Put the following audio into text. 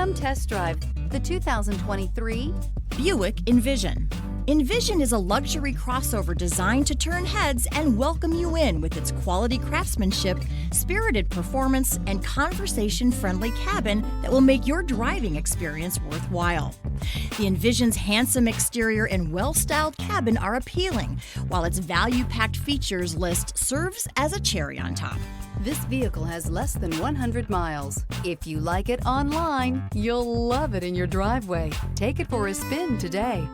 Come test drive the 2023 Buick Envision. Envision is a luxury crossover designed to turn heads and welcome you in with its quality craftsmanship, spirited performance, and conversation-friendly cabin that will make your driving experience worthwhile. The Envision's handsome exterior and well-styled cabin are appealing, while its value-packed features list serves as a cherry on top. This vehicle has less than 100 miles. If you like it online, you'll love it in your driveway. Take it for a spin today.